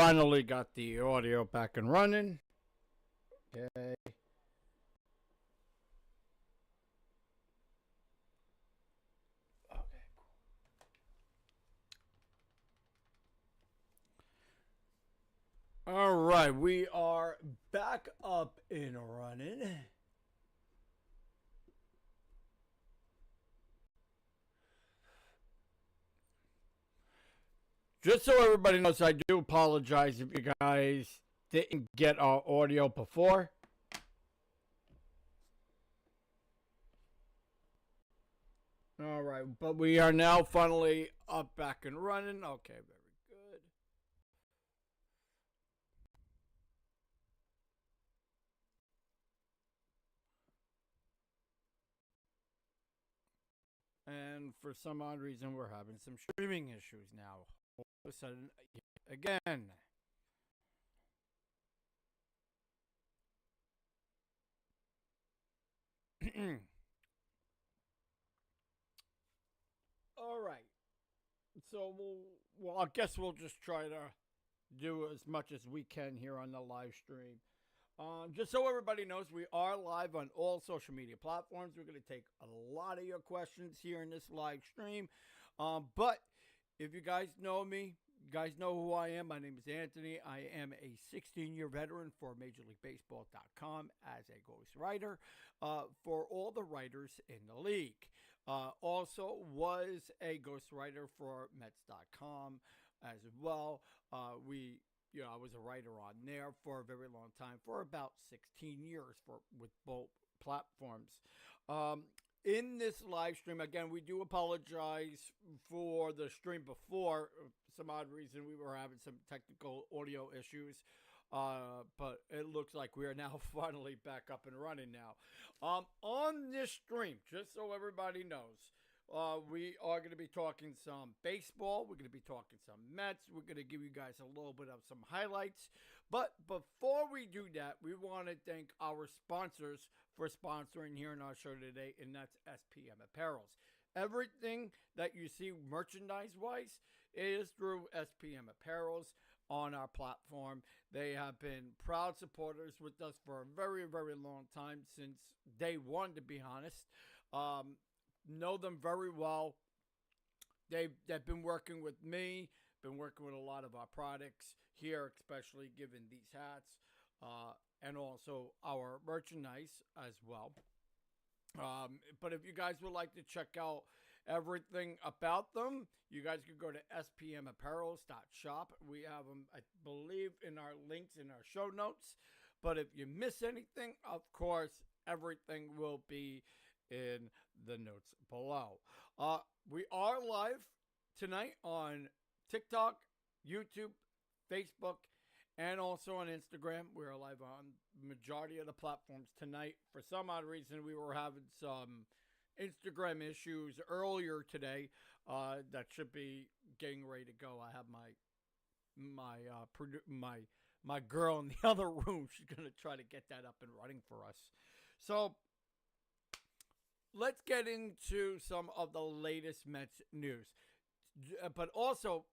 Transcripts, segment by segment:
finally got the audio back and running. Okay. Okay, cool. All right, we are back up and running. Just so everybody knows, I do apologize if you guys didn't get our audio before. All right, but we are now finally up, back and running. Okay, very good. And for some odd reason, we're having some streaming issues now. All of a sudden, again. All right. So I guess we'll just try to do as much as we can here on the live stream. Just so everybody knows, we are live on all social media platforms. We're going to take a lot of your questions here in this live stream. But if you guys know me, you guys know who I am. My name is Anthony. I am a 16-year veteran for MajorLeagueBaseball.com as a ghostwriter for all the writers in the league. Also was a ghostwriter for Mets.com as well. I was a writer on there for a very long time, for about 16 years with both platforms. In this live stream, again, we do apologize for the stream before. For some odd reason, we were having some technical audio issues. But it looks like we are now finally back up and running now. On this stream, just so everybody knows, we are going to be talking some baseball. We're going to be talking some Mets. We're going to give you guys a little bit of some highlights. But before we do that, we want to thank our sponsors for sponsoring here in our show today, and that's SPM Apparels. Everything that you see merchandise-wise is through SPM Apparels on our platform. They have been proud supporters with us for a very, very long time, since day one, to be honest. Know them very well. They've been working with me, been working with a lot of our products here, especially given these hats, and also our merchandise as well. But if you guys would like to check out everything about them, you guys can go to spmapparels.shop. We have them, I believe, in our links in our show notes. But if you miss anything, of course, everything will be in the notes below. We are live tonight on TikTok, YouTube, Facebook, and also on Instagram. We are live on the majority of the platforms tonight. For some odd reason, we were having some Instagram issues earlier today. That should be getting ready to go. I have my girl in the other room. She's gonna try to get that up and running for us. So let's get into some of the latest Mets news. But also,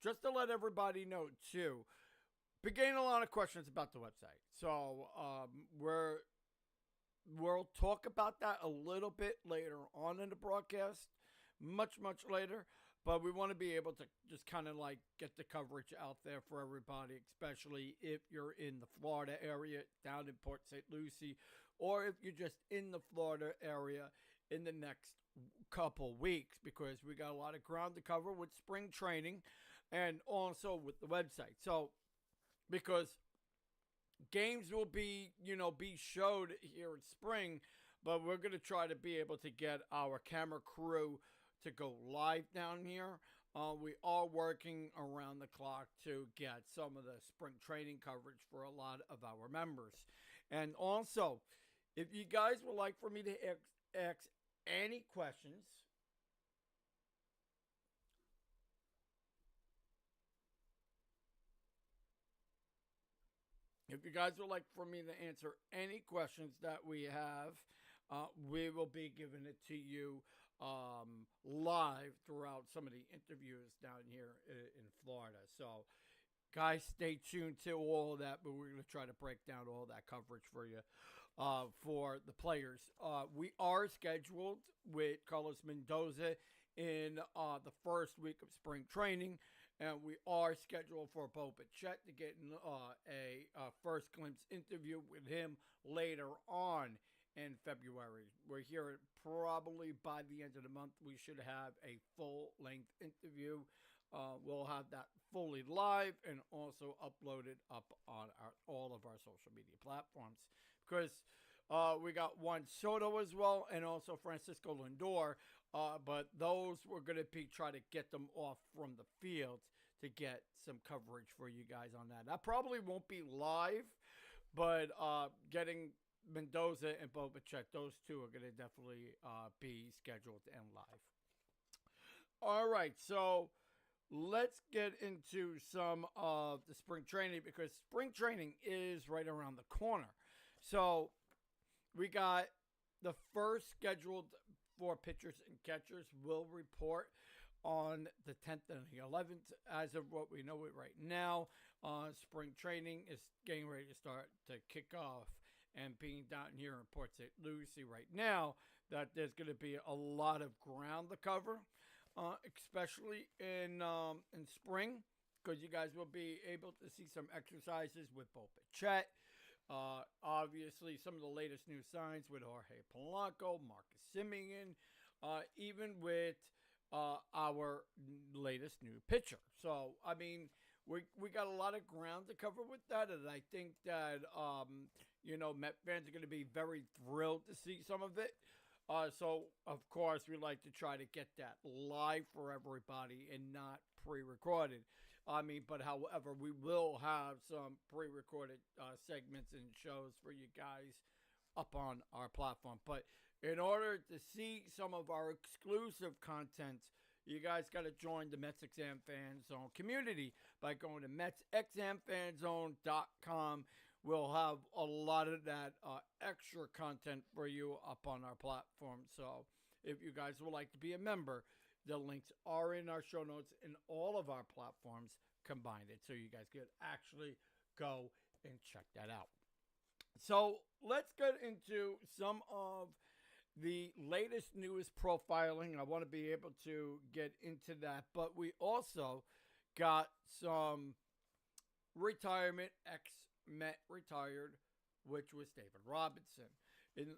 just to let everybody know, too, been getting a lot of questions about the website. So we'll talk about that a little bit later on in the broadcast, much, much later. But we want to be able to just kind of like get the coverage out there for everybody, especially if you're in the Florida area, down in Port St. Lucie, or if you're just in the Florida area in the next couple weeks, because we got a lot of ground to cover with spring training and also with the website. So, because games will be showed here in spring, but we're going to try to be able to get our camera crew to go live down here. We are working around the clock to get some of the spring training coverage for a lot of our members. And also, if you guys would like for me to ask any questions, if you guys would like for me to answer any questions that we have, we will be giving it to you live throughout some of the interviews down here in Florida. So guys, stay tuned to all of that, but we're going to try to break down all that coverage for you for the players. We are scheduled with Carlos Mendoza in the first week of spring training, and we are scheduled for Bo Bichette to get a first glimpse interview with him later on in February. We're here probably by the end of the month. We should have a full-length interview. We'll have that fully live and also uploaded up on all of our social media platforms, because we got Juan Soto as well, and also Francisco Lindor. But those we're going to be trying to get them off from the field to get some coverage for you guys on that. That probably won't be live, but getting Mendoza and Bo Bichette, those two are going to definitely be scheduled and live. All right, so let's get into some of the spring training, because spring training is right around the corner. So we got the first scheduled for pitchers and catchers will report on the 10th and the 11th. As of what we know right now, spring training is getting ready to start to kick off. And being down here in Port St. Lucie right now, that there's going to be a lot of ground to cover, especially in spring, because you guys will be able to see some exercises with Bo Bichette. Obviously, some of the latest new signs with Jorge Polanco, Marcus Semien, even with our latest new pitcher. So, I mean, we got a lot of ground to cover with that, and I think that, Met fans are going to be very thrilled to see some of it. So, of course, we like to try to get that live for everybody and not pre-recorded. But however, we will have some pre-recorded segments and shows for you guys up on our platform. But in order to see some of our exclusive content, you guys got to join the MetsXMFanZone community by going to MetsXMFanZone.com. We'll have a lot of that extra content for you up on our platform. So if you guys would like to be a member, the links are in our show notes in all of our platforms combined. So you guys could actually go and check that out. So let's get into some of the latest, newest profiling. I want to be able to get into that. But we also got some retirement, ex-Met retired, which was David Robinson. In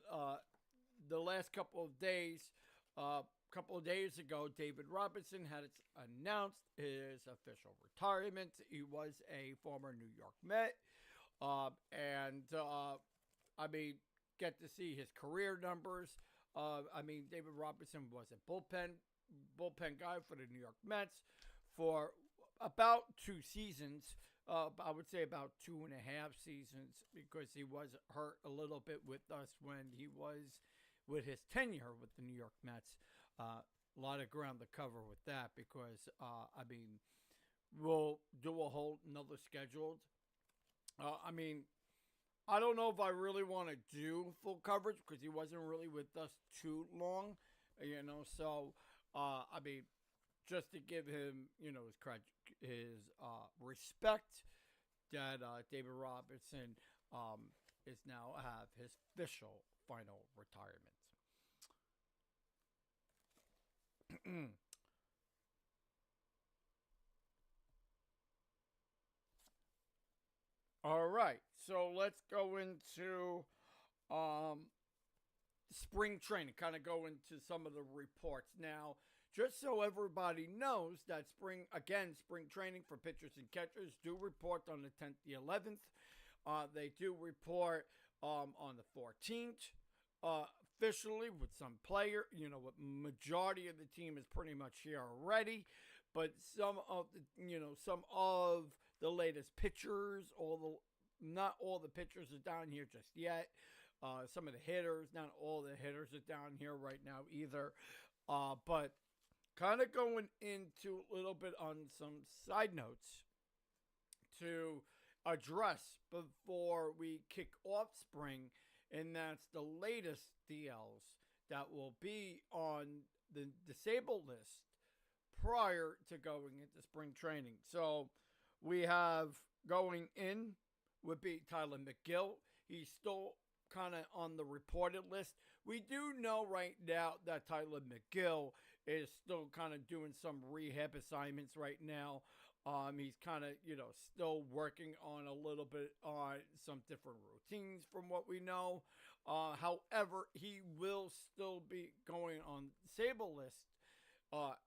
the last couple of days ago, David Robinson had announced his official retirement. He was a former New York Met. Get to see his career numbers. David Robinson was a bullpen guy for the New York Mets for about 2 seasons. I would say about 2.5 seasons, because he was hurt a little bit with us when he was with his tenure with the New York Mets. A lot of ground to cover with that, because we'll do a whole another scheduled. I don't know if I really want to do full coverage, because he wasn't really with us too long, So, just to give him, his respect, that David Robinson is now have his official final retirement. All right, so let's go into spring training, kind of go into some of the reports. Now, just so everybody knows that spring training for pitchers and catchers do report on the 10th, the 11th. They do report on the 14th officially with some player. What majority of the team is pretty much here already, but some of the latest pitchers, not all the pitchers are down here just yet. Some of the hitters, not all the hitters are down here right now either. But kind of going into a little bit on some side notes to address before we kick off spring, and that's the latest DLs that will be on the disabled list prior to going into spring training. So we have going in would be Tyler McGill. He's still kind of on the reported list. We do know right now that Tyler McGill is still kind of doing some rehab assignments right now. He's kind of, still working on a little bit on some different routines from what we know. However, he will still be going on Sable list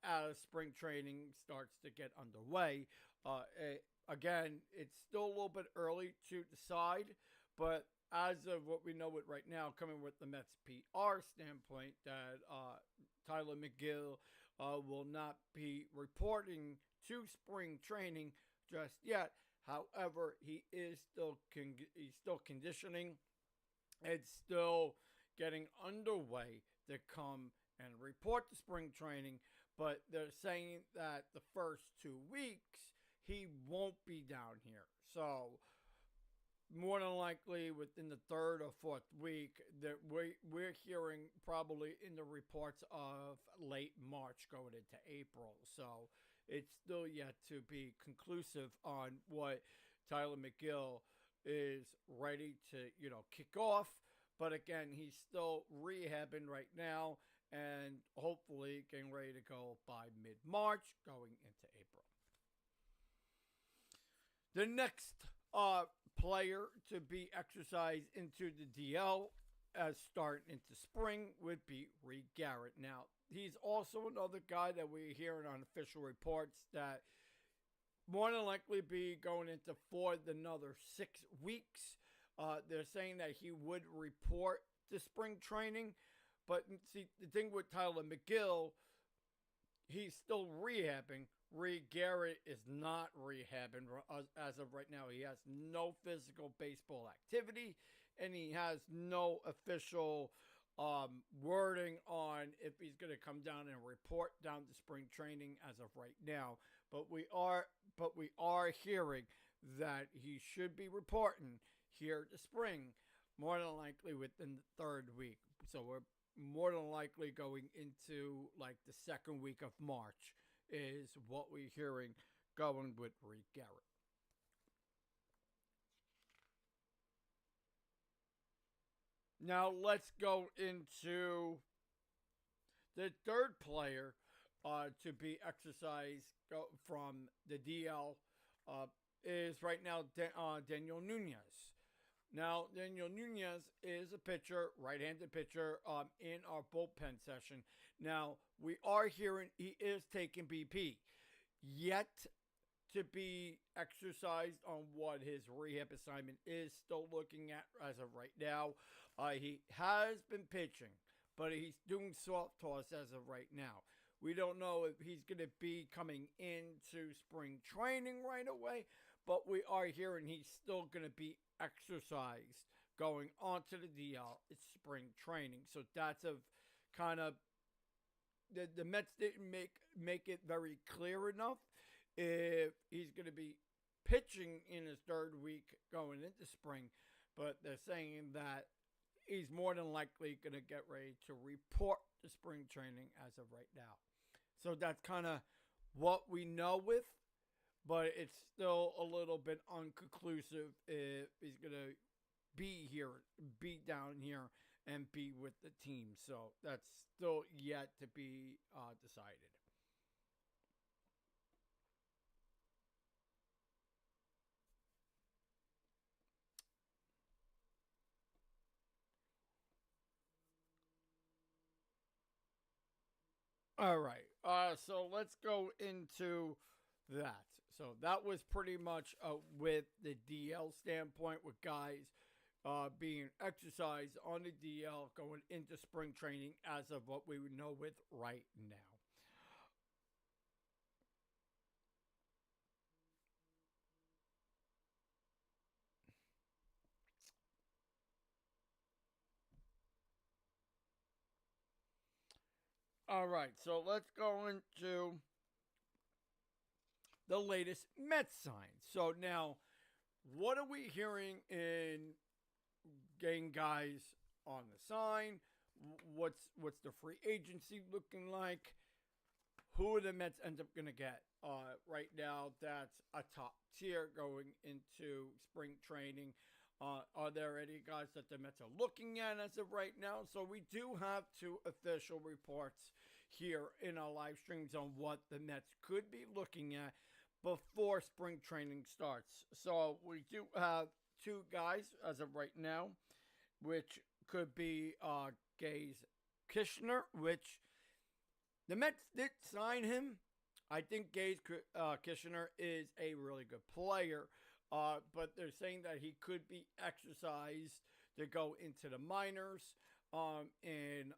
as spring training starts to get underway. Again, it's still a little bit early to decide, but as of what we know with right now, coming with the Mets PR standpoint, that Tyler McGill will not be reporting to spring training just yet. However, he's still conditioning. It's still getting underway to come and report to spring training, but they're saying that the first 2 weeks he won't be down here. So more than likely within the third or fourth week that we're hearing probably in the reports of late March going into April. So it's still yet to be conclusive on what Tyler McGill is ready to, kick off. But again, he's still rehabbing right now and hopefully getting ready to go by mid-March going into April. The next player to be exercised into the DL as starting into spring would be Reed Garrett. Now, he's also another guy that we're hearing on official reports that more than likely be going into for another 6 weeks. They're saying that he would report to spring training. But see, the thing with Tyler McGill, he's still rehabbing. Reed Garrett is not rehabbing as of right now. He has no physical baseball activity, and he has no official wording on if he's going to come down and report down to spring training as of right now. But we are hearing that he should be reporting here to spring, more than likely within the third week. So we're more than likely going into like the second week of March is what we're hearing going with Reed Garrett. Now let's go into the third player to be exercised from the DL is right now Daniel Nunez. Now, Daniel Nunez is a pitcher, right-handed pitcher, in our bullpen session. Now, we are hearing he is taking BP, yet to be exercised on what his rehab assignment is. Still looking at as of right now. He has been pitching, but he's doing soft toss as of right now. We don't know if he's going to be coming into spring training right away, but we are hearing he's still going to be exercised going on to the DL. It's spring training. So that's a kind of the Mets didn't make it very clear enough if he's going to be pitching in his third week going into spring, but they're saying that he's more than likely going to get ready to report to spring training as of right now. So that's kind of what we know with, but it's still a little bit unconclusive if he's going to be here, be down here, and be with the team. So that's still yet to be decided. All right. So let's go into that. So that was pretty much with the DL standpoint, with guys being exercised on the DL going into spring training as of what we know with right now. All right, so let's go into the latest Mets sign. So now, what are we hearing in getting guys on the sign? What's the free agency looking like? Who are the Mets end up going to get? right now that's a top tier going into spring training. Are there any guys that the Mets are looking at as of right now? So we do have two official reports here in our live streams on what the Mets could be looking at before spring training starts. So we do have two guys as of right now, which could be Gaze Kishner, which the Mets did sign him. I think Gaze Kishner is a really good player. But they're saying that he could be exercised to go into the minors in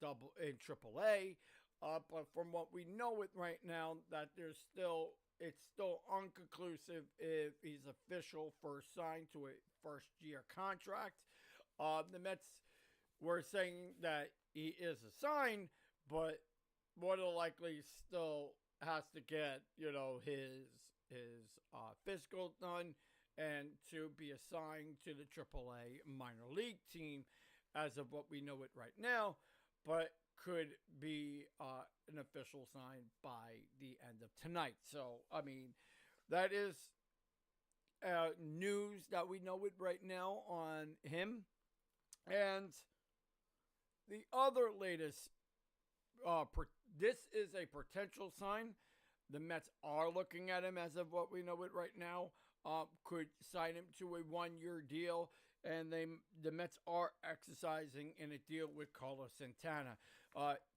AAA. But from what we know it right now, that it's still unconclusive if he's official for signed to a first year contract. The Mets were saying that he is assigned, but more than likely still has to get his physical done and to be assigned to the AAA minor league team as of what we know it right now, but could be an official sign by the end of tonight. So, I mean, that is news that we know it right now on him. And the other latest, this is a potential sign. The Mets are looking at him as of what we know it right now. Could sign him to a 1-year deal, and the Mets are exercising in a deal with Carlos Santana.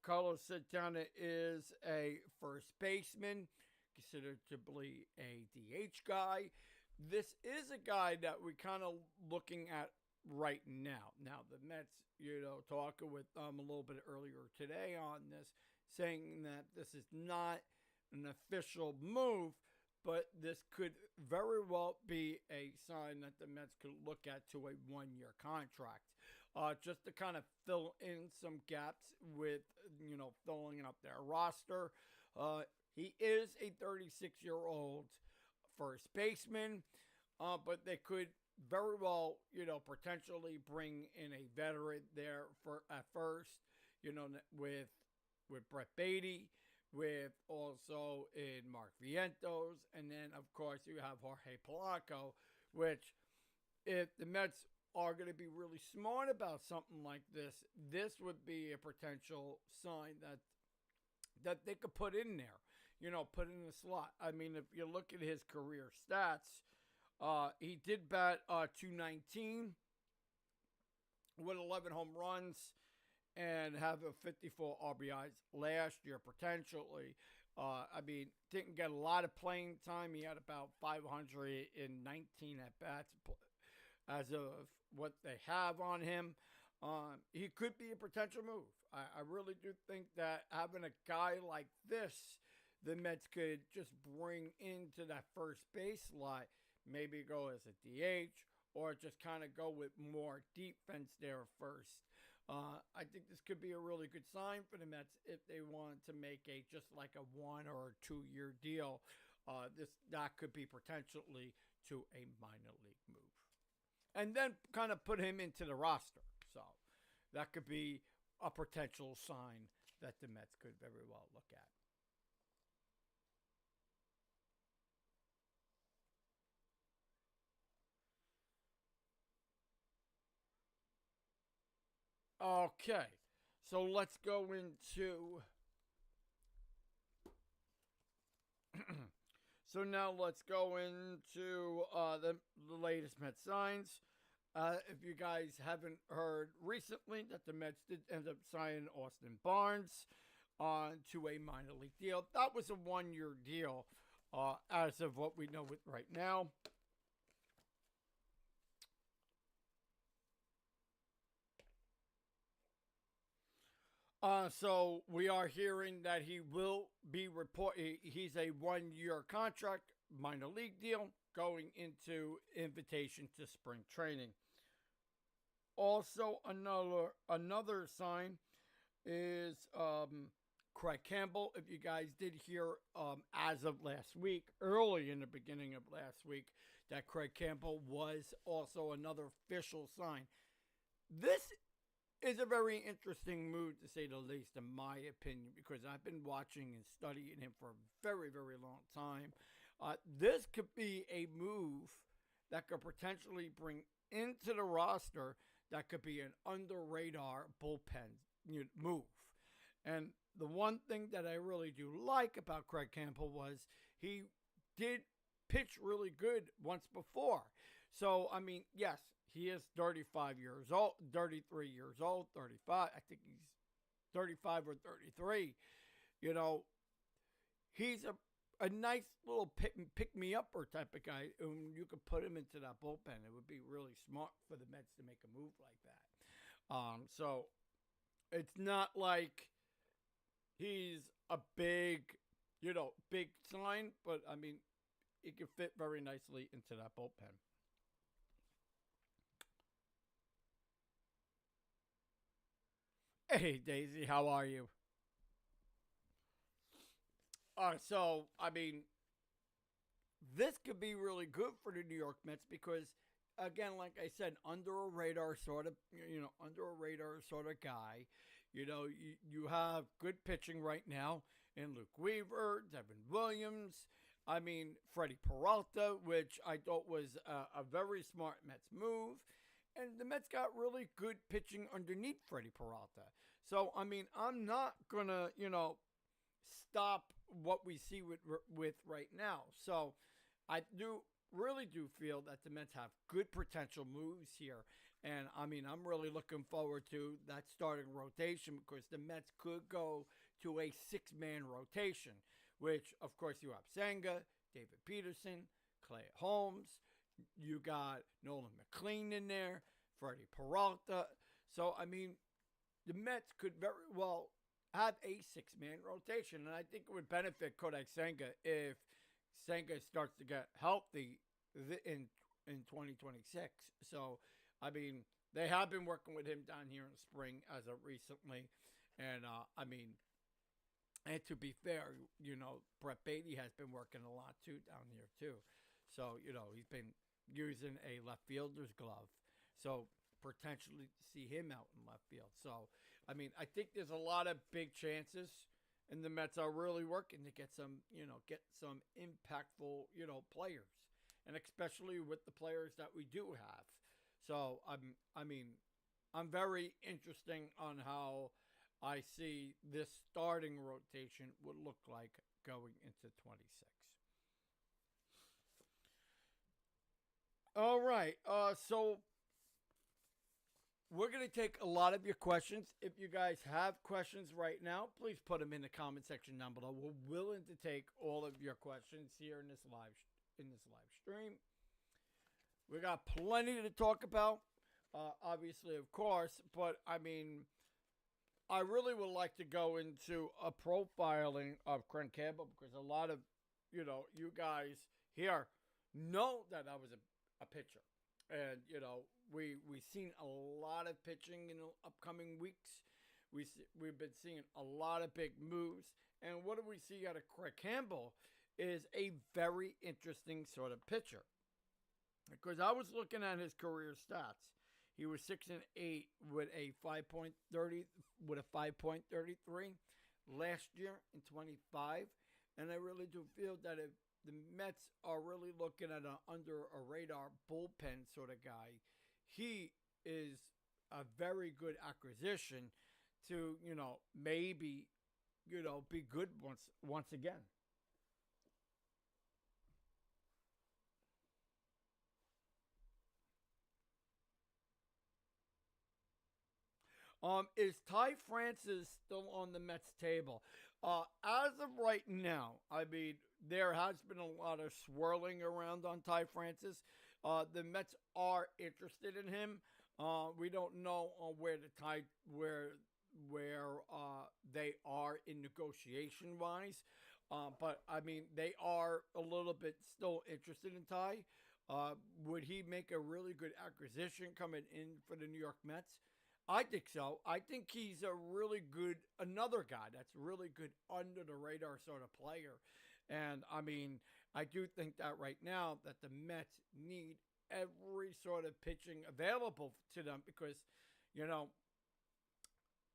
Carlos Santana is a first baseman, considered to be a DH guy. This is a guy that we're kind of looking at right now. Now, the Mets, talking with a little bit earlier today on this, saying that this is not an official move, but this could very well be a sign that the Mets could look at to a 1-year contract. Just to kind of fill in some gaps with, filling up their roster. He is a 36-year-old first baseman, but they could very well, potentially bring in a veteran there at first, with Brett Beatty, with also in Mark Vientos, and then of course you have Jorge Polanco, which if the Mets are going to be really smart about something like this would be a potential sign that they could put in there, put in the slot. I mean, if you look at his career stats, he did bat .219 with 11 home runs and have a 54 RBIs last year potentially. I mean, didn't get a lot of playing time. He had about 519 at bats as of what they have on him. He could be a potential move. I really do think that having a guy like this, the Mets could just bring into that first base slot, maybe go as a DH or just kind of go with more defense there first. I think this could be a really good sign for the Mets if they want to make just like a 1 or 2 year deal. That could be potentially to a minor league move, and then kind of put him into the roster. So that could be a potential sign that the Mets could very well look at. Okay, so let's go into. So now let's go into the latest Mets signs. If you guys haven't heard recently, that the Mets did end up signing Austin Barnes to a minor league deal. That was a 1-year deal, as of what we know it right now. So we are hearing that he will be he's a 1-year contract, minor league deal, going into invitation to spring training. Also, another sign is Craig Campbell. If you guys did hear, as of last week, early in the beginning of last week, that Craig Campbell was also another official sign. This is a very interesting move, to say the least, in my opinion, because I've been watching and studying him for a very, very long time. This could be a move that could potentially bring into the roster that could be an under radar bullpen move. And the one thing that I really do like about Craig Campbell was he did pitch really good once before. So, I mean, yes, he is 35 years old, 33 years old, 35. I think he's 35 or 33. You know, he's a nice little pick me upper type of guy. And you could put him into that bullpen. It would be really smart for the Mets to make a move like that. So it's not like he's a big, big sign, but I mean, it can fit very nicely into that bullpen. Hey, Daisy, how are you? So, I mean, this could be really good for the New York Mets because, again, like I said, under a radar sort of, under a radar sort of guy. You have good pitching right now in Luke Weaver, Devin Williams. I mean, Freddie Peralta, which I thought was a very smart Mets move. And the Mets got really good pitching underneath Freddie Peralta. So, I mean, I'm not going to, stop what we see with right now. So, I really do feel that the Mets have good potential moves here. And, I mean, I'm really looking forward to that starting rotation because the Mets could go to a six-man rotation, which, of course, you have Senga, David Peterson, Clay Holmes. You got Nolan McLean in there, Freddie Peralta. So, I mean, the Mets could very well have a six-man rotation. And I think it would benefit Kodak Senga if Senga starts to get healthy in 2026. So, I mean, they have been working with him down here in the spring as of recently. And, I mean, and to be fair, Brett Beatty has been working a lot, too, down here, too. So, he's been using a left fielder's glove. So, potentially see him out in left field. So, I mean, I think there's a lot of big chances, and the Mets are really working to get some, impactful, players, and especially with the players that we do have. So, I'm very interesting on how I see this starting rotation would look like going into 26. All right. So we're going to take a lot of your questions. If you guys have questions right now, please put them in the comment section down below. We're willing to take all of your questions here in this live stream. We got plenty to talk about, obviously, of course. But I mean, I really would like to go into a profiling of Craig Campbell because a lot of you guys here know that I was a pitcher. And, we've seen a lot of pitching in the upcoming weeks. We've been seeing a lot of big moves. And what do we see out of Craig Campbell is a very interesting sort of pitcher. Because I was looking at his career stats. He was 6-8 with a 5.30 with a 5.33 last year in 25. And I really do feel that if the Mets are really looking at an under a radar bullpen sort of guy, he is a very good acquisition to, maybe, be good once again. Is Ty Francis still on the Mets table? As of right now, I mean, there has been a lot of swirling around on Ty Francis. The Mets are interested in him. We don't know where they are in negotiation wise. But I mean, they are a little bit still interested in Ty. Would he make a really good acquisition coming in for the New York Mets? I think so. I think he's another guy that's really good under the radar sort of player. And I mean, I do think that right now that the Mets need every sort of pitching available to them because,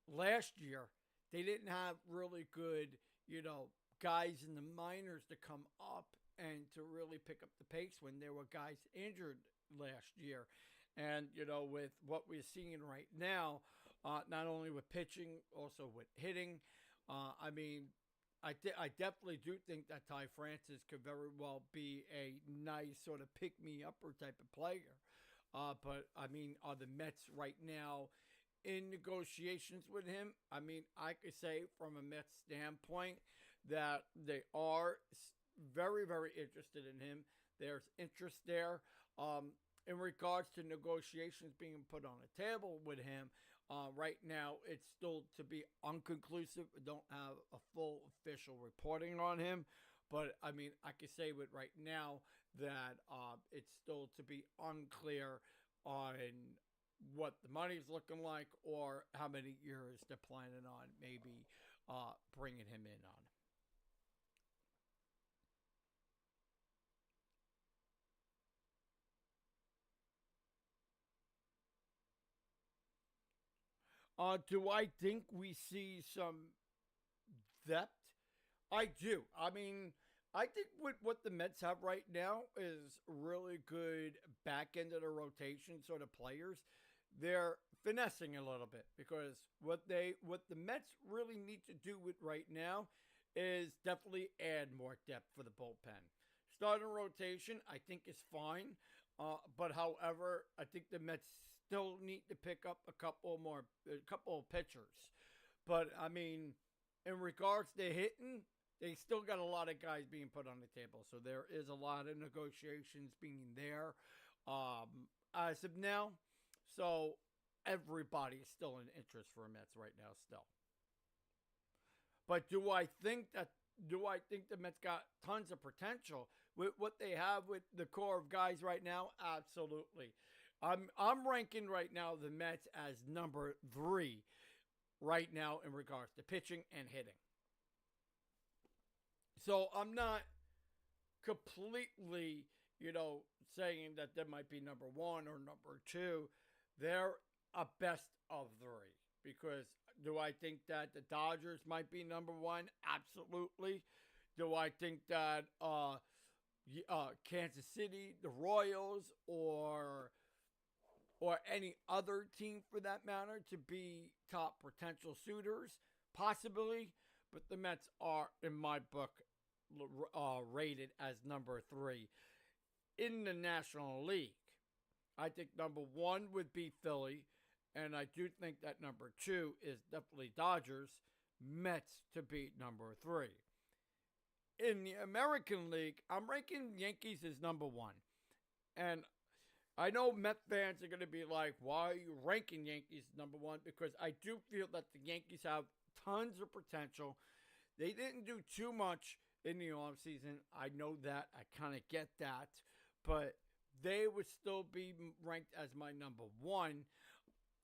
last year, they didn't have really good, guys in the minors to come up and to really pick up the pace when there were guys injured last year. And, with what we're seeing right now, not only with pitching, also with hitting, I mean, I definitely do think that Ty Francis could very well be a nice sort of pick me upper type of player. But I mean, are the Mets right now in negotiations with him? I mean, I could say from a Mets standpoint that they are very, very interested in him. There's interest there. In regards to negotiations being put on the table with him, right now it's still to be unconclusive. We don't have a full official reporting on him. But I mean, I can say with right now that it's still to be unclear on what the money's looking like or how many years they're planning on maybe bringing him in on. Do I think we see some depth? I do. I mean, I think with what the Mets have right now is really good back end of the rotation sort of players. They're finessing a little bit because what the Mets really need to do with right now is definitely add more depth for the bullpen. Starting rotation, I think is fine, but however, I think the Mets still need to pick up a couple of pitchers. But I mean, in regards to hitting, they still got a lot of guys being put on the table. So there is a lot of negotiations being there as of now. So everybody is still in interest for Mets right now still. But do I think the Mets got tons of potential with what they have with the core of guys right now? Absolutely. I'm ranking right now the Mets as number 3 right now in regards to pitching and hitting. So I'm not completely, saying that they might be number 1 or number 2. They're a best of 3. Because do I think that the Dodgers might be number 1? Absolutely. Do I think that Kansas City, the Royals, or any other team for that matter to be top potential suitors? Possibly. But the Mets are, in my book, rated as number 3 in the National League. I think number 1 would be Philly, and I do think that number 2 is definitely Dodgers. Mets to be number 3. In the American League, I'm ranking Yankees as number 1. And I know Met fans are going to be like, why are you ranking Yankees number 1? Because I do feel that the Yankees have tons of potential. They didn't do too much in the offseason. I know that. I kind of get that. But they would still be ranked as my number 1.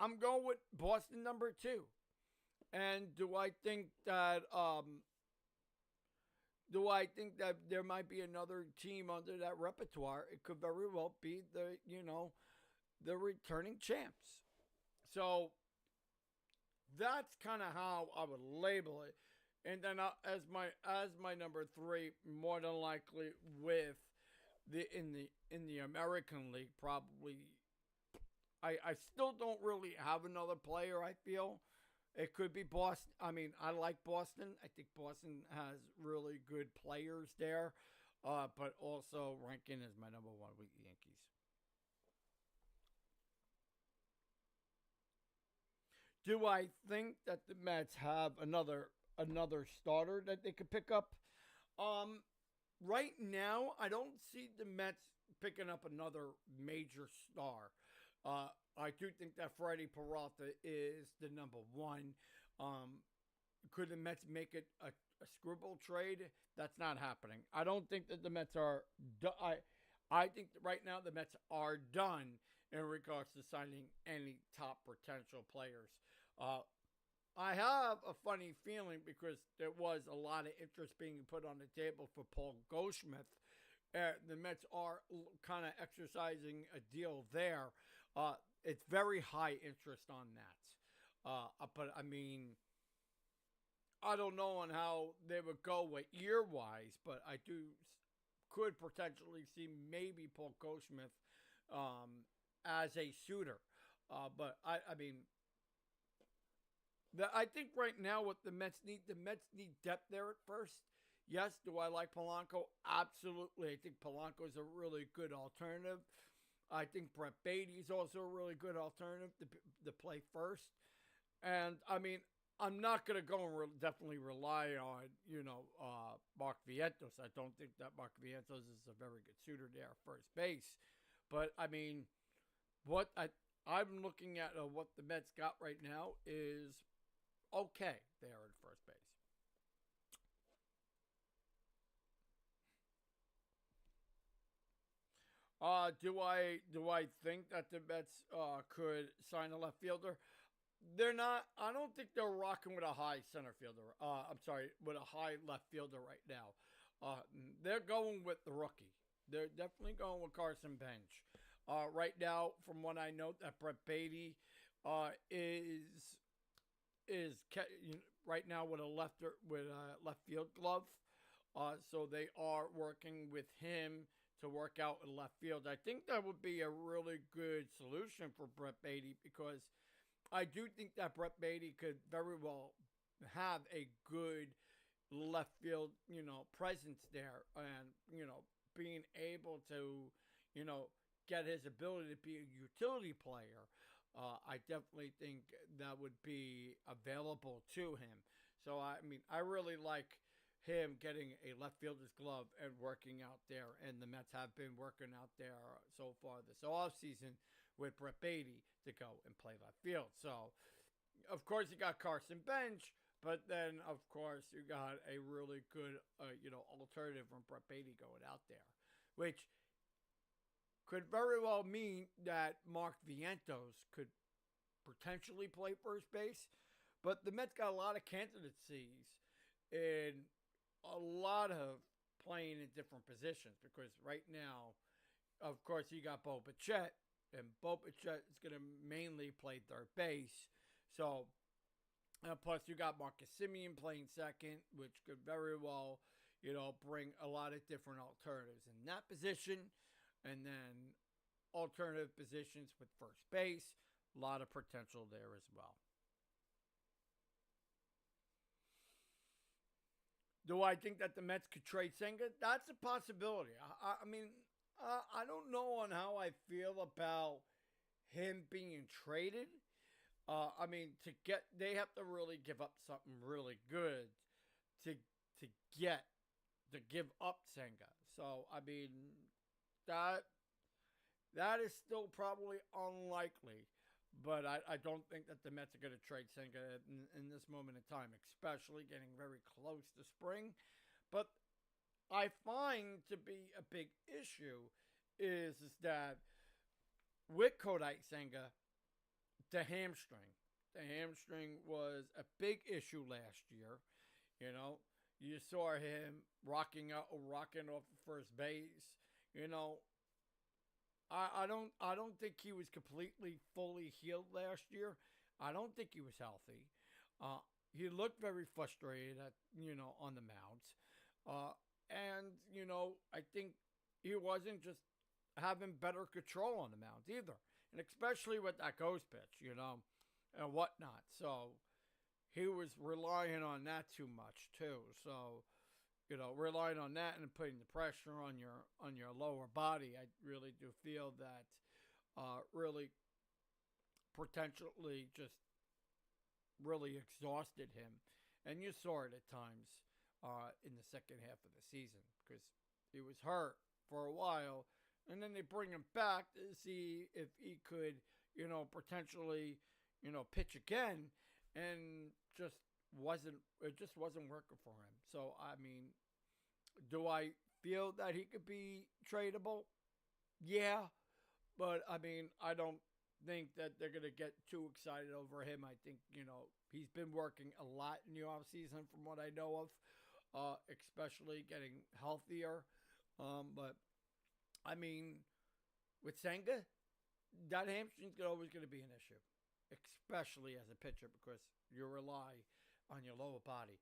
I'm going with Boston number 2. And do I think that there might be another team under that repertoire? It could very well be the returning champs. So that's kind of how I would label it. And then as my number 3, more than likely with in the American League, probably I still don't really have another player. I feel it could be Boston. I mean, I like Boston. I think Boston has really good players there, but also ranking as my number 1 with the Yankees. Do I think that the Mets have another starter that they could pick up? Right now, I don't see the Mets picking up another major star. I do think that Freddie Peralta is the number 1. Could the Mets make it a scribble trade? That's not happening. I don't think that the Mets are. I think that right now the Mets are done in regards to signing any top potential players. I have a funny feeling because there was a lot of interest being put on the table for Paul Goldschmidt. The Mets are kind of exercising a deal there. It's very high interest on that. But I mean, I don't know on how they would go with year wise, but I do could potentially see maybe Paul Goldschmidt as a shooter. But I mean, I think right now what the Mets need depth there at first. Yes, do I like Polanco? Absolutely. I think Polanco is a really good alternative. I think Brett Beatty is also a really good alternative to play first. And I mean, I'm not going to go and definitely rely on, Mark Vientos. I don't think that Mark Vientos is a very good shooter there at first base. But I mean, I'm looking at what the Mets got right now is okay there at first base. Do I think that the Mets could sign a left fielder? They're not. I don't think they're rocking with a high center fielder. I'm sorry, with a high left fielder right now. They're going with the rookie. They're definitely going with Carson Bench. Right now, from what I know, that Brett Beatty is right now with a left field glove. So they are working with him to work out in left field. I think that would be a really good solution for Brett Beatty because I do think that Brett Beatty could very well have a good left field, presence there, and being able to, you know, get his ability to be a utility player. I definitely think that would be available to him. So I mean, I really like him getting a left fielder's glove and working out there. And the Mets have been working out there so far this offseason with Brett Beatty to go and play left field. So, of course, you got Carson Bench, but then, of course, you got a really good, alternative from Brett Beatty going out there, which could very well mean that Mark Vientos could potentially play first base. But the Mets got a lot of candidacies in a lot of playing in different positions because right now, of course, you got Bo Bichette, and Bo Bichette is going to mainly play third base. So, plus you got Marcus Simeon playing second, which could very well, bring a lot of different alternatives in that position. And then alternative positions with first base, a lot of potential there as well. Do I think that the Mets could trade Senga? That's a possibility. I mean, I don't know on how I feel about him being traded. I mean, they have to really give up something really good to to get to give up Senga. So I mean, that that is still probably unlikely. But I don't think that the Mets are going to trade Senga in this moment in time, especially getting very close to spring. But I find to be a big issue is that with Kodai Senga, the hamstring. The hamstring was a big issue last year. You know, you saw him rocking off of first base. You know, I don't think he was completely fully healed last year. I don't think he was healthy. He looked very frustrated on the mound. And I think he wasn't just having better control on the mound either. And especially with that ghost pitch, and whatnot. So he was relying on that too much too. So relying on that and putting the pressure on your lower body, I really do feel that really potentially just really exhausted him, and you saw it at times in the second half of the season because he was hurt for a while, and then they bring him back to see if he could, potentially, pitch again, and it just wasn't working for him. So I mean, do I feel that he could be tradable? Yeah, but I mean, I don't think that they're going to get too excited over him. I think, he's been working a lot in the offseason from what I know of, especially getting healthier. But, I mean, with Senga, that hamstring's always going to be an issue. especially as a pitcher, because you rely on your lower body.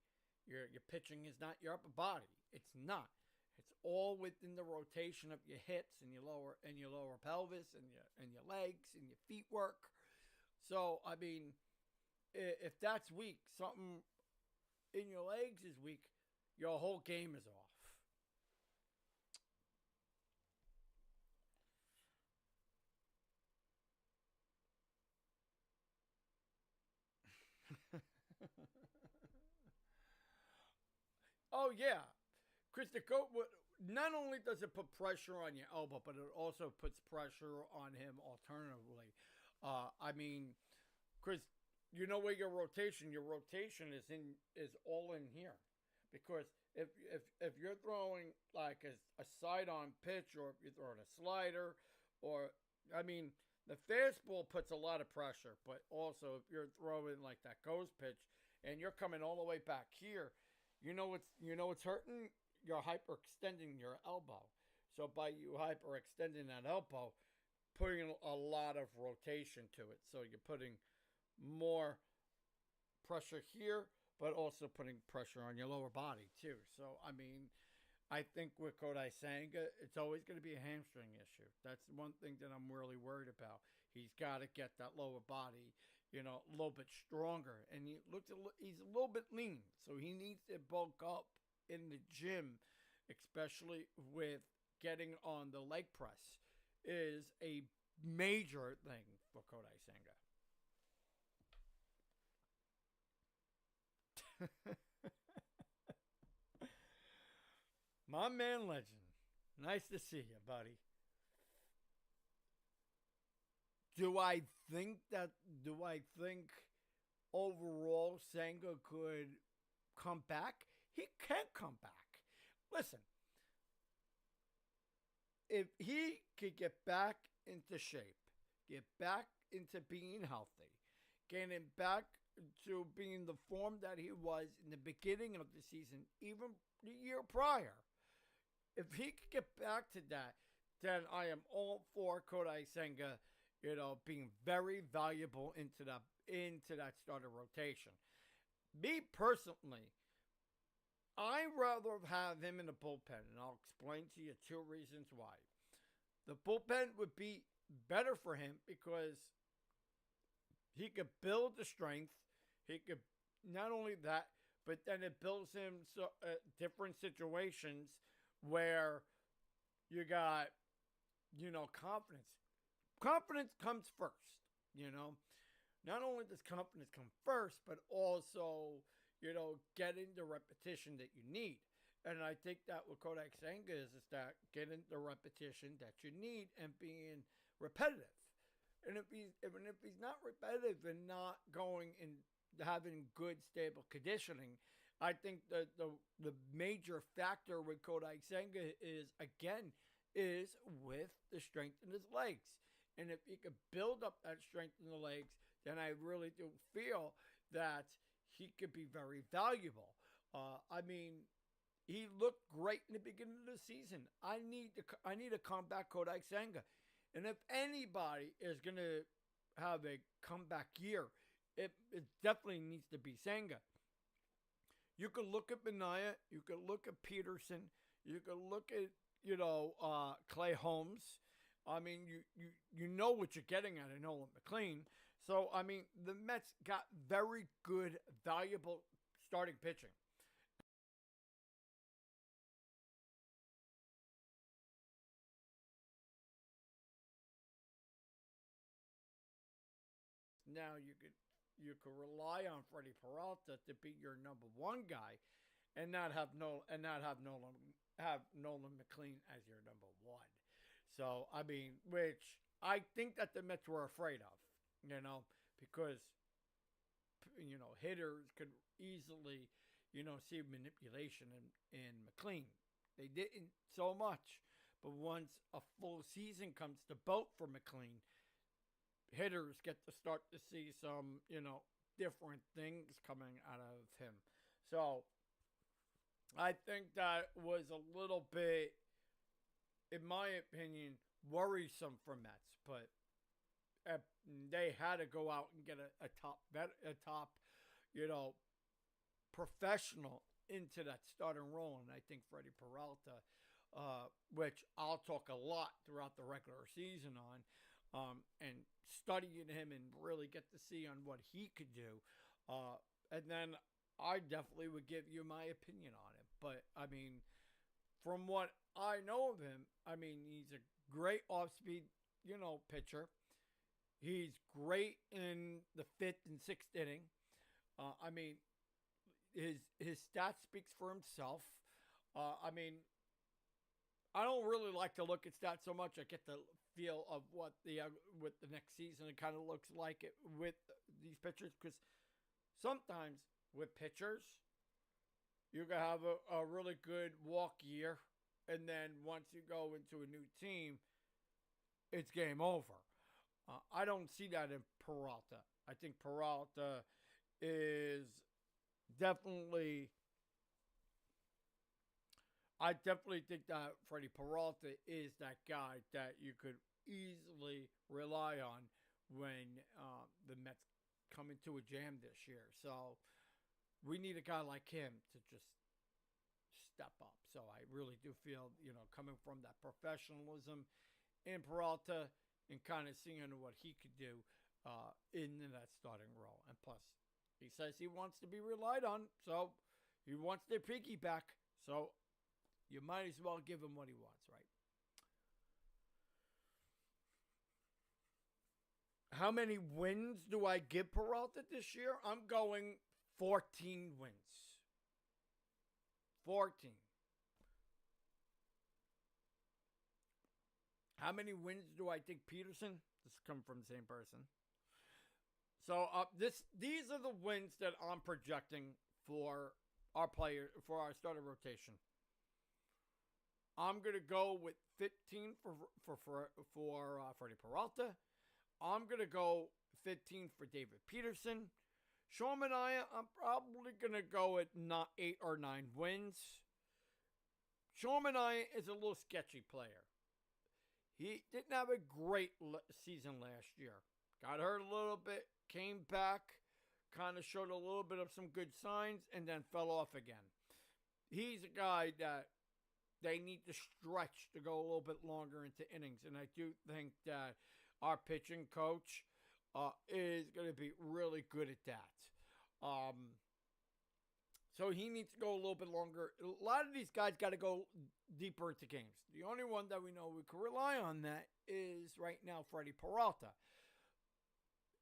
Your pitching is not your upper body. It's not. It's all within the rotation of your hips and your lower pelvis and your legs and your feet work. So I mean, if that's weak, something in your legs is weak, your whole game is off. Oh yeah, Chris, the goat. Not only does it put pressure on your elbow, but it also puts pressure on him alternatively. I mean, Chris, you know where your rotation is all in here, because if you're throwing like a side on pitch, or if you're throwing a slider, or I mean, the fastball puts a lot of pressure, but also if you're throwing like that ghost pitch and you're coming all the way back here, what's hurting? You're hyperextending your elbow. So by you hyperextending that elbow, putting a lot of rotation to it. So you're putting more pressure here, but also putting pressure on your lower body too. So I mean, I think with Kodai Senga, it's always going to be a hamstring issue. That's one thing that I'm really worried about. He's got to get that lower body, a little bit stronger. And he's a little bit lean, so he needs to bulk up in the gym, especially with getting on the leg press, is a major thing for Kodai Senga. My man, Legend. Nice to see you, buddy. Do I think that? Do I think overall Senga could come back? He can come back. Listen, if he could get back into shape, get back into being healthy, getting back to being the form that he was in the beginning of the season, even the year prior, if he could get back to that, then I am all for Kodai Senga, being very valuable into that starter rotation. Me personally, I'd rather have him in the bullpen, and I'll explain to you two reasons why. The bullpen would be better for him because he could build the strength. He could not only that, but then it builds him different situations where you got, confidence. Confidence comes first, Not only does confidence come first, but also, getting the repetition that you need. And I think that what Kodak Senga is that getting the repetition that you need and being repetitive. And if he's not repetitive and not going and having good stable conditioning, I think that the major factor with Kodai Senga is with the strength in his legs. And if he could build up that strength in the legs, then I really do feel that he could be very valuable. I mean, he looked great in the beginning of the season. I need a comeback Kodai Senga. And if anybody is going to have a comeback year, it definitely needs to be Senga. You could look at Benaya, you could look at Peterson, you could look at, Clay Holmes. I mean, you know what you're getting at in Nolan McLean. So, I mean, the Mets got very good, valuable starting pitching. Now you could rely on Freddie Peralta to be your number one guy, and not have Nolan McLean as your number one. So I mean, which I think that the Mets were afraid of, because hitters could easily see manipulation in McLean. They didn't so much, but once a full season comes to boat for McLean, hitters get to start to see some, different things coming out of him. So I think that was a little bit, in my opinion, worrisome for Mets. But they had to go out and get a top, you know, professional into that starting role. And I think Freddie Peralta, which I'll talk a lot throughout the regular season on, and studying him and really get to see on what he could do. And then I definitely would give you my opinion on him. But, I mean, from what I know of him, I mean, he's a great off-speed, pitcher. He's great in the 5th and 6th inning. I mean, his stats speaks for himself. I mean, I don't really like to look at stats so much. I get the feel of what with the next season it kind of looks like it with these pitchers, because sometimes with pitchers you can have a really good walk year, and then once you go into a new team, it's game over. I don't see that in Peralta. I think Peralta is definitely. I definitely think that Freddie Peralta is that guy that you could easily rely on when the Mets come into a jam this year. So we need a guy like him to just step up. So I really do feel, coming from that professionalism in Peralta and kind of seeing what he could do in that starting role. And plus, he says he wants to be relied on, so he wants their piggyback. So you might as well give him what he wants, right? How many wins do I give Peralta this year? I'm going 14 wins. 14. How many wins do I think Peterson? This comes from the same person. So these are the wins that I'm projecting for our player, for our starter rotation. I'm going to go with 15 for Freddie Peralta. I'm going to go 15 for David Peterson. Sean Manaea, I'm probably going to go at 8 or 9 wins. Sean Manaea is a little sketchy player. He didn't have a great season last year. Got hurt a little bit, came back, kind of showed a little bit of some good signs, and then fell off again. He's a guy that they need to stretch to go a little bit longer into innings. And I do think that our pitching coach is going to be really good at that. So he needs to go a little bit longer. A lot of these guys got to go deeper into games. The only one that we know we can rely on that is right now Freddie Peralta.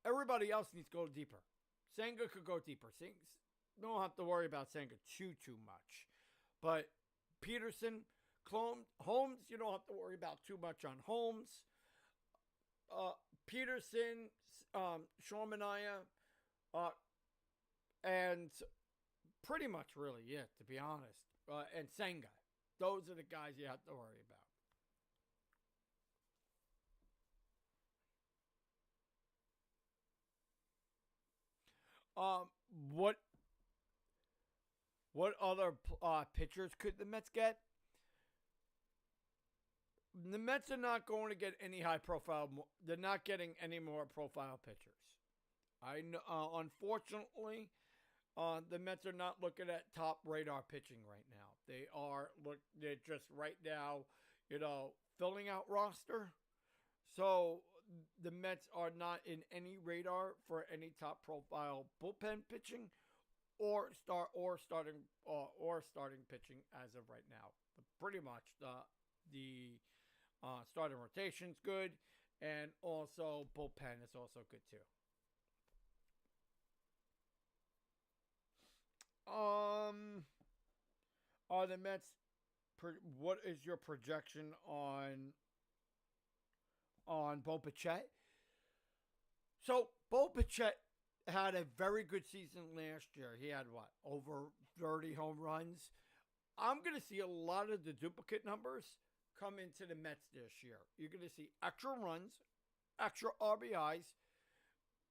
Everybody else needs to go deeper. Senga could go deeper. Don't have to worry about Senga too much. But Peterson, Holmes, you don't have to worry about too much on Holmes. Peterson, Sean Manaea, and pretty much really it, to be honest. And Senga. Those are the guys you have to worry about. What other pitchers could the Mets get? The Mets are not going to get any high profile. They're not getting any more profile pitchers. I know, unfortunately, the Mets are not looking at top radar pitching right now. They're just right now, filling out roster. So the Mets are not in any radar for any top profile bullpen pitching or starting pitching as of right now. But pretty much the starting rotation's good, and also bullpen is also good too. Are the Mets? What is your projection on Bo Bichette? So Bo Bichette had a very good season last year. He had over 30 home runs. I'm going to see a lot of the duplicate numbers come into the Mets this year. You're going to see extra runs, extra RBIs.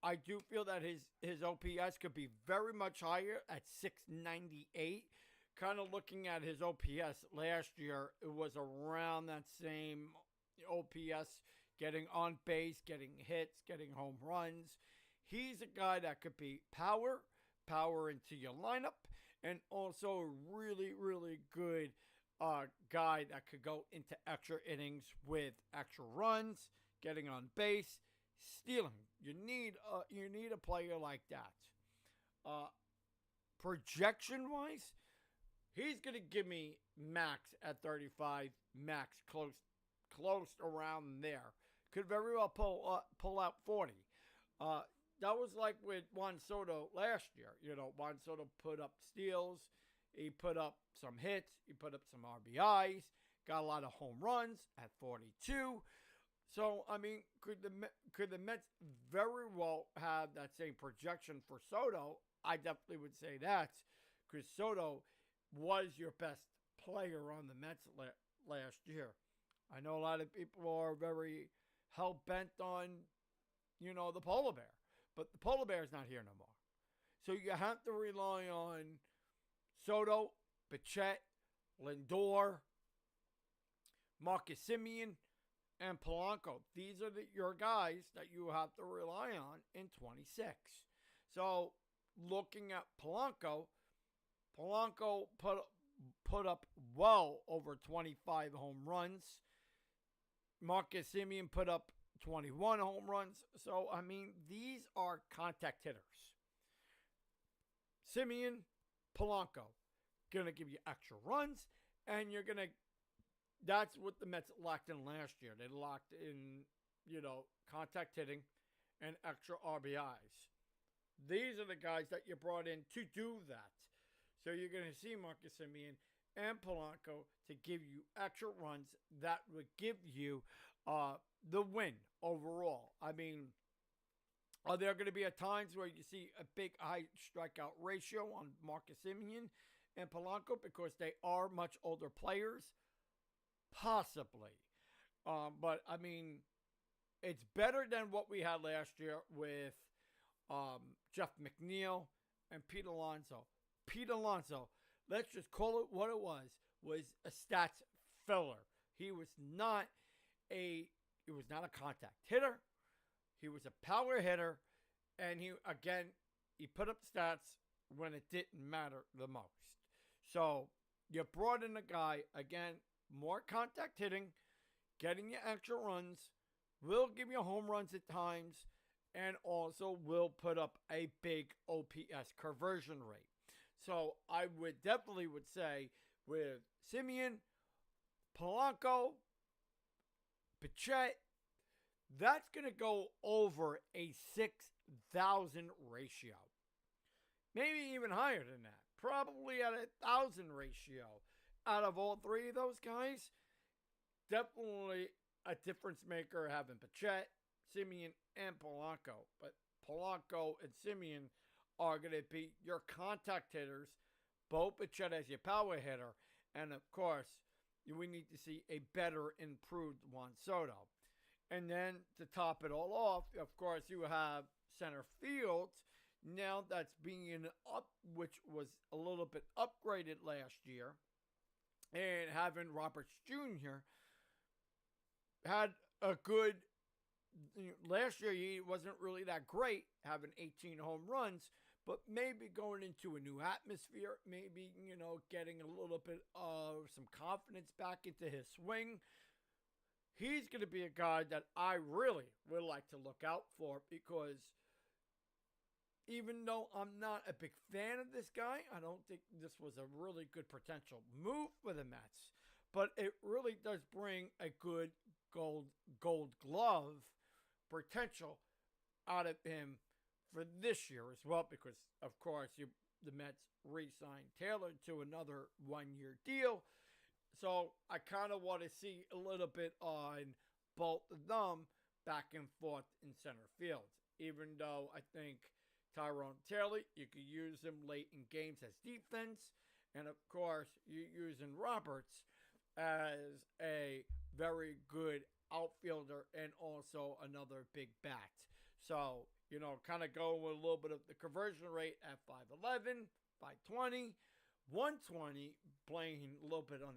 I do feel that his OPS could be very much higher at 698. Kind of looking at his OPS last year, it was around that same OPS getting on base, getting hits, getting home runs. He's a guy that could be power into your lineup, and also a really, really good guy that could go into extra innings with extra runs, getting on base, stealing. You need a player like that. Uh, Projection wise, he's gonna give me max at 35, max close around there. Could very well pull out 40. That was like with Juan Soto last year. Juan Soto put up steals, he put up some hits, he put up some RBIs, got a lot of home runs at 42. So I mean, could the Mets very well have that same projection for Soto? I definitely would say that, because Soto was your best player on the Mets last year. I know a lot of people are very hell bent on, the polar bear, but the polar bear is not here no more. So you have to rely on Soto, Bichette, Lindor, Marcus Semien, and Polanco. These are your guys that you have to rely on in 26. So looking at Polanco put up well over 25 home runs. Marcus Semien put up 21 home runs. So, I mean, these are contact hitters. Semien, Polanco, going to give you extra runs, and that's what the Mets lacked in last year. They lacked in, contact hitting and extra RBIs. These are the guys that you brought in to do that. So you're going to see Marcus Semien and Polanco to give you extra runs that would give you the win overall. I mean, are there going to be times where you see a big high strikeout ratio on Marcus Semien and Polanco because they are much older players? Possibly. But, I mean, it's better than what we had last year with Jeff McNeil and Pete Alonso. Pete Alonso, let's just call it what it was a stats filler. He was not a contact hitter. He was a power hitter, and he put up stats when it didn't matter the most. So you brought in a guy, again, more contact hitting, getting you extra runs, will give you home runs at times, and also will put up a big OPS conversion rate. So I would definitely say with Semien, Polanco, Bichette, that's going to go over a 6,000 ratio. Maybe even higher than that. Probably at 1,000 ratio. Out of all three of those guys, definitely a difference maker having Bichette, Semien, and Polanco. But Polanco and Semien are going to be your contact hitters. Bo Bichette as your power hitter. And, of course, we need to see a better, improved Juan Soto. And then to top it all off, of course, you have center field. Now that's being up, which was a little bit upgraded last year. And having Roberts Jr. had a good, last year he wasn't really that great, having 18 home runs, but maybe going into a new atmosphere, maybe, getting a little bit of some confidence back into his swing. He's going to be a guy that I really would like to look out for, because even though I'm not a big fan of this guy, I don't think this was a really good potential move for the Mets. But it really does bring a good gold glove potential out of him for this year as well, because, of course, the Mets re-signed Taylor to another one-year deal. So I kind of want to see a little bit on both of them back and forth in center field. Even though I think Tyrone Taylor, you could use him late in games as defense. And, of course, you're using Roberts as a very good outfielder and also another big bat. So, kind of going with a little bit of the conversion rate at 5'11", 5'20", 120, playing a little bit on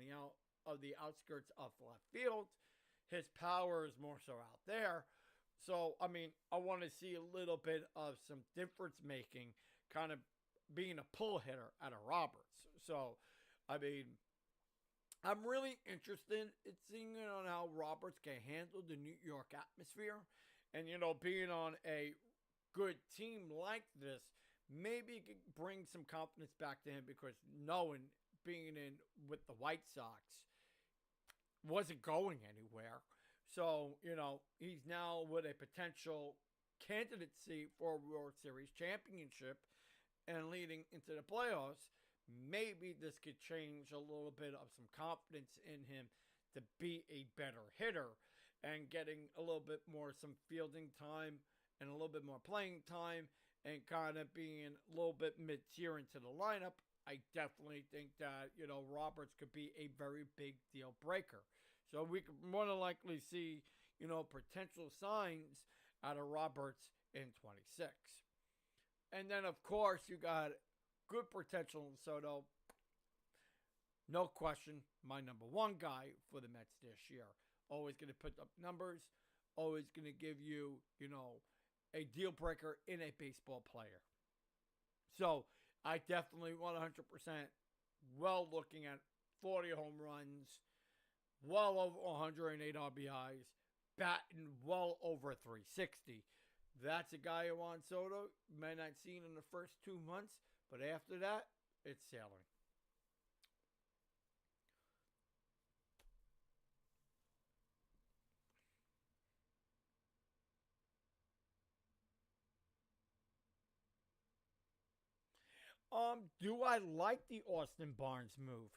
the outskirts of left field. His power is more so out there. So, I mean, I want to see a little bit of some difference making, kind of being a pull hitter out of Roberts. So, I mean, I'm really interested in seeing on how Roberts can handle the New York atmosphere. And, being on a good team like this, maybe it could bring some confidence back to him because knowing being in with the White Sox wasn't going anywhere. So, he's now with a potential candidacy for a World Series championship and leading into the playoffs. Maybe this could change a little bit of some confidence in him to be a better hitter and getting a little bit more some fielding time and a little bit more playing time and kind of being a little bit mid-tier into the lineup. I definitely think that, Roberts could be a very big deal breaker. So we could more than likely see, potential signs out of Roberts in 26. And then, of course, you got good potential in Soto. No question, my number one guy for the Mets this year. Always going to put up numbers. Always going to give you, a deal breaker in a baseball player. So I definitely 100% looking at 40 home runs, well over 108 RBIs, batting well over 360. That's a guy who on Soto may not seen in the first 2 months, but after that, it's sailing. Do I like the Austin Barnes move?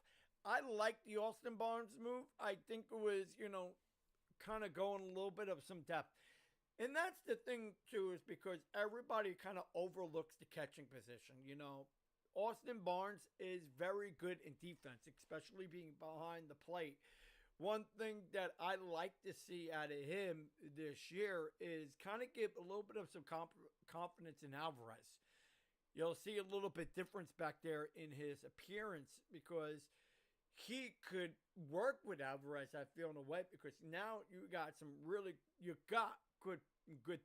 I like the Austin Barnes move. I think it was, kind of going a little bit of some depth. And that's the thing, too, is because everybody kind of overlooks the catching position. Austin Barnes is very good in defense, especially being behind the plate. One thing that I like to see out of him this year is kind of give a little bit of some confidence in Alvarez. You'll see a little bit difference back there in his appearance because he could work with Alvarez, I feel, in a way, because now you got good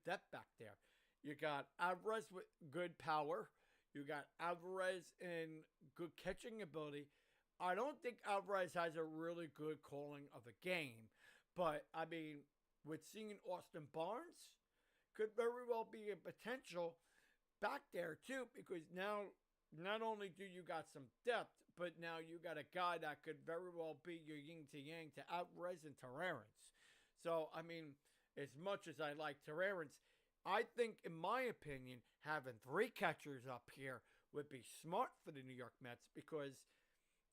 depth back there. You got Alvarez with good power. You got Alvarez in good catching ability. I don't think Alvarez has a really good calling of a game, but I mean, with seeing Austin Barnes, could very well be a potential back there too, because now not only do you got some depth, but now you got a guy that could very well be your yin to yang to Alvarez and Terrence. So I mean, as much as I like Terrence, I think, in my opinion, having three catchers up here would be smart for the New York Mets because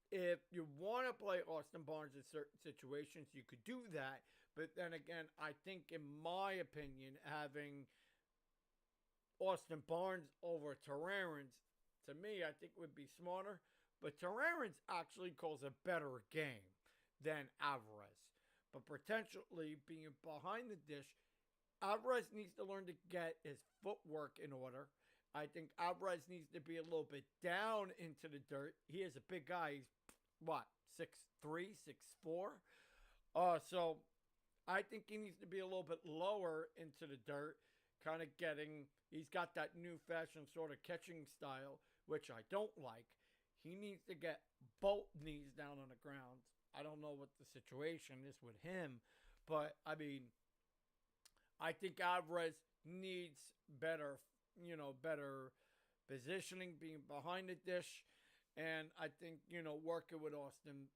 if you want to play Austin Barnes in certain situations, you could do that. But then again, I think, in my opinion, having Austin Barnes over Terrence, to me, I think would be smarter. But Terrence actually calls a better game than Alvarez. But potentially being behind the dish, Alvarez needs to learn to get his footwork in order. I think Alvarez needs to be a little bit down into the dirt. He is a big guy. He's, what, 6'3", 6'4"? So I think he needs to be a little bit lower into the dirt, kind of he's got that new fashion sort of catching style, which I don't like. He needs to get both knees down on the ground. I don't know what the situation is with him, but I mean, I think Alvarez needs better positioning, being behind the dish. And I think, working with Austin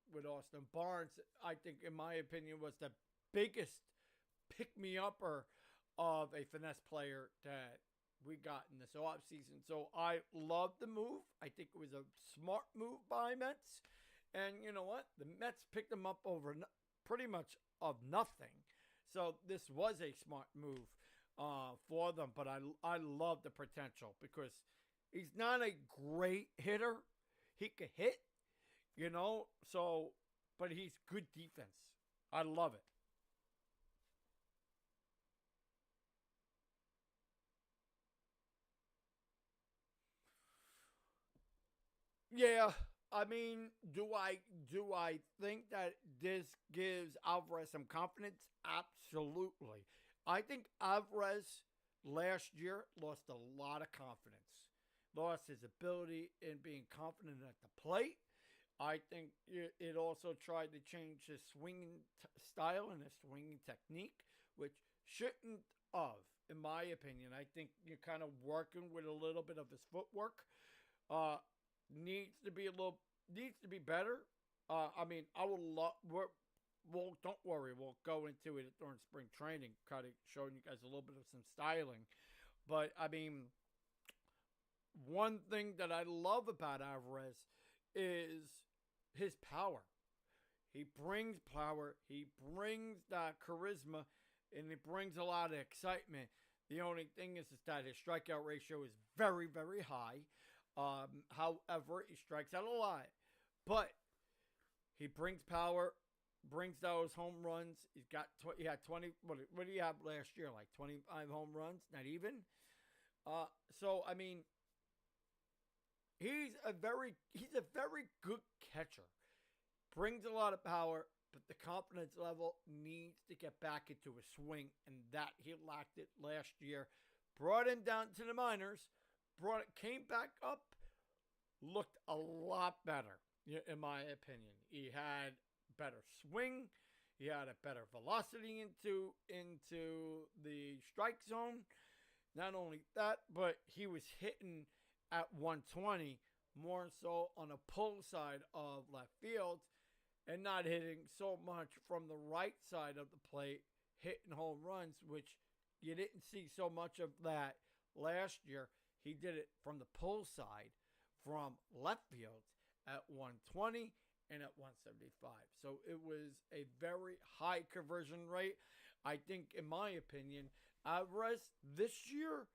Barnes, I think, in my opinion, was the biggest pick-me-upper of a finesse player that we got in this offseason. So I love the move. I think it was a smart move by Mets. And you know what? The Mets picked him up over pretty much of nothing. So this was a smart move for them. But I love the potential because he's not a great hitter. He could hit, so, but he's good defense. I love it. Yeah, I mean, do I think that this gives Alvarez some confidence? Absolutely. I think Alvarez last year lost a lot of confidence. Lost his ability in being confident at the plate. I think it also tried to change his swinging style and his swinging technique, which shouldn't have, in my opinion. I think you're kind of working with a little bit of his footwork. Uh, needs to be a little needs to be better. I mean, I will love. Well, don't worry. We'll go into it during spring training, kind of showing you guys a little bit of some styling. But I mean, one thing that I love about Alvarez is his power. He brings power. He brings that charisma, and he brings a lot of excitement. The only thing is that his strikeout ratio is very, very high. However, he strikes out a lot, but he brings power, brings those home runs. He had 20. What did he have last year? Like 25 home runs, not even. So I mean, he's a very good catcher. Brings a lot of power, but the confidence level needs to get back into a swing, and that he lacked it last year. Brought him down to the minors, came back up, looked a lot better, in my opinion. He had better swing, he had a better velocity into the strike zone. Not only that, but he was hitting at 120 more so on the pull side of left field and not hitting so much from the right side of the plate, hitting home runs, which you didn't see so much of that last year. He did it from the pull side from left field at 120 and at 175. So it was a very high conversion rate. I think, in my opinion, Alvarez this year,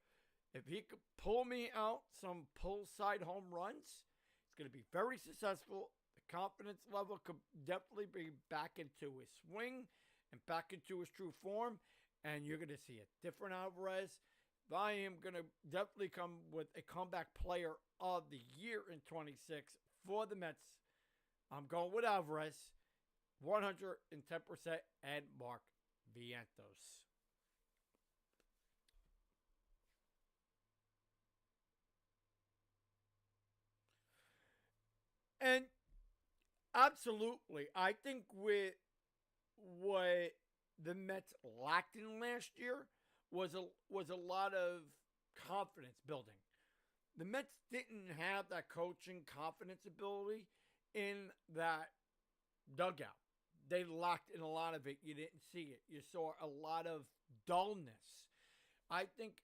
if he could pull me out some pull side home runs, it's going to be very successful. The confidence level could definitely be back into his swing and back into his true form. And you're going to see a different Alvarez. I am going to definitely come with a comeback player of the year in 26 for the Mets. I'm going with Alvarez, 110%, and Mark Vientos. And absolutely, I think with what the Mets lacked in last year was a lot of confidence building. The Mets didn't have that coaching confidence ability in that dugout. They lacked in a lot of it. You didn't see it. You saw a lot of dullness. I think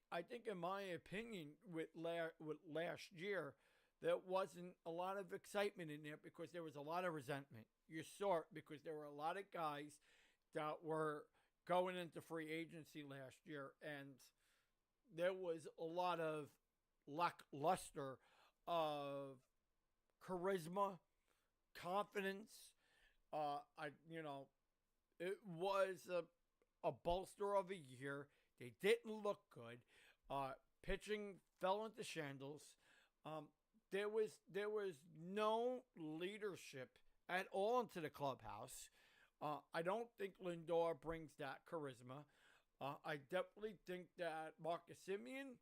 in my opinion with last year there wasn't a lot of excitement in there because there was a lot of resentment. You saw it because there were a lot of guys that were going into free agency last year, and there was a lot of lackluster of charisma, confidence. I you know it was a bolster of a year. They didn't look good. Pitching fell into shambles. Um, there was no leadership at all into the clubhouse. I don't think Lindor brings that charisma. I definitely think that Marcus Simeon